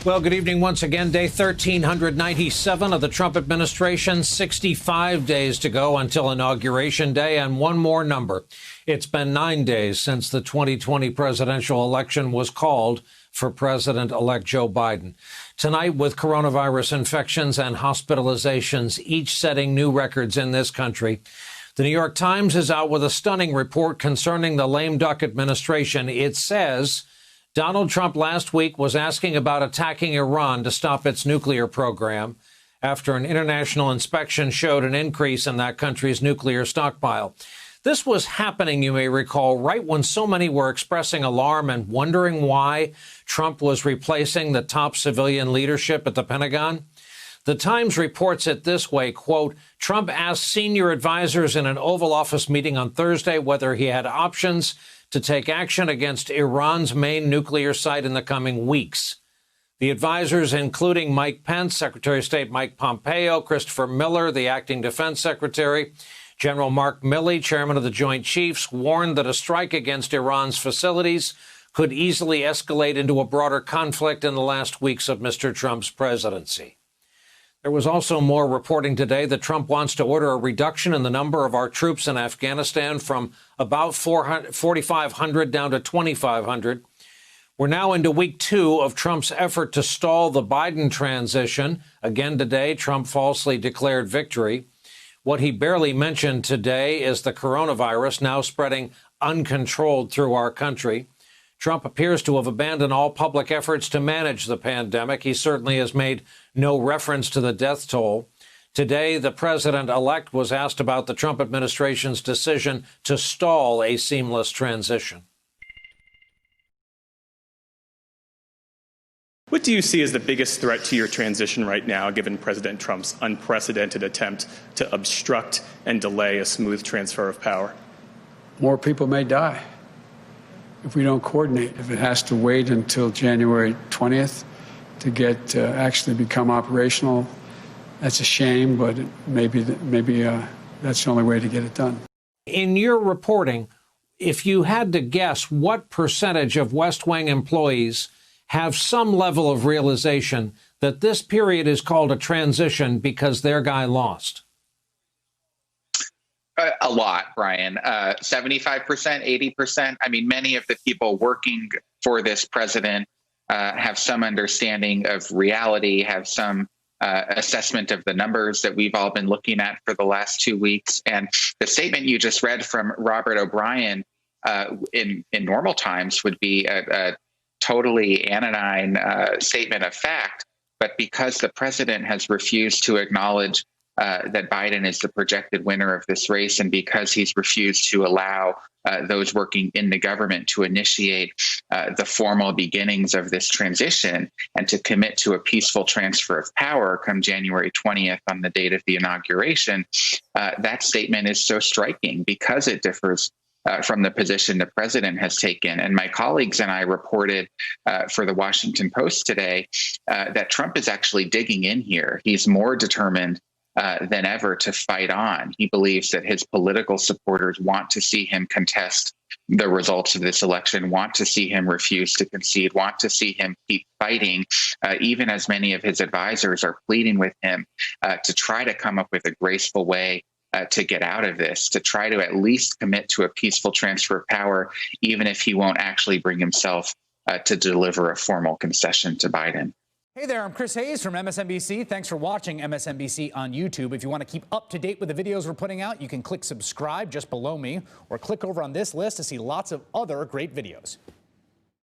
Well, good evening once again. Day 1397 of the Trump administration. 65 days to go until Inauguration Day, and one more number. It's been 9 days since the 2020 presidential election was called for President-elect Joe Biden. Tonight, with coronavirus infections and hospitalizations each setting new records in this country, the New York Times is out with a stunning report concerning the lame duck administration. It says Donald Trump last week was asking about attacking Iran to stop its nuclear program after an international inspection showed an increase in that country's nuclear stockpile. This was happening, you may recall, right when so many were expressing alarm and wondering why Trump was replacing the top civilian leadership at the Pentagon. The Times reports it this way, quote, Trump asked senior advisors in an Oval Office meeting on Thursday whether he had options to take action against Iran's main nuclear site in the coming weeks. The advisors, including Mike Pence, Secretary of State Mike Pompeo, Christopher Miller, the acting defense secretary, General Mark Milley, chairman of the Joint Chiefs, warned that a strike against Iran's facilities could easily escalate into a broader conflict in the last weeks of Mr. Trump's presidency. There was also more reporting today that Trump wants to order a reduction in the number of our troops in Afghanistan from about 4,500 down to 2,500. We're now into week 2 of Trump's effort to stall the Biden transition. Again today, Trump falsely declared victory. What he barely mentioned today is the coronavirus now spreading uncontrolled through our country. Trump appears to have abandoned all public efforts to manage the pandemic. He certainly has made no reference to the death toll. Today, the president-elect was asked about the Trump administration's decision to stall a seamless transition. What do you see as the biggest threat to your transition right now, given President Trump's unprecedented attempt to obstruct and delay a smooth transfer of power? More people may die if we don't coordinate. If it has to wait until January 20th to get actually become operational, that's a shame, but maybe that's the only way to get it done. In your reporting, if you had to guess, what percentage of West Wing employees have some level of realization that this period is called a transition because their guy lost? A lot, Brian. 75%, 80%. I mean, many of the people working for this president have some understanding of reality, have some assessment of the numbers that we've all been looking at for the last 2 weeks. And the statement you just read from Robert O'Brien in normal times would be a totally anodyne statement of fact. But because the president has refused to acknowledge that Biden is the projected winner of this race, and because he's refused to allow those working in the government to initiate the formal beginnings of this transition and to commit to a peaceful transfer of power come January 20th on the date of the inauguration, that statement is so striking because it differs from the position the president has taken. And my colleagues and I reported for the Washington Post today that Trump is actually digging in here. He's more determined than ever to fight on. He believes that his political supporters want to see him contest the results of this election, want to see him refuse to concede, want to see him keep fighting, even as many of his advisors are pleading with him to try to come up with a graceful way to get out of this, to try to at least commit to a peaceful transfer of power, even if he won't actually bring himself to deliver a formal concession to Biden. Hey there, I'm Chris Hayes from MSNBC. Thanks for watching MSNBC on YouTube. If you want to keep up to date with the videos we're putting out, you can click subscribe just below me or click over on this list to see lots of other great videos.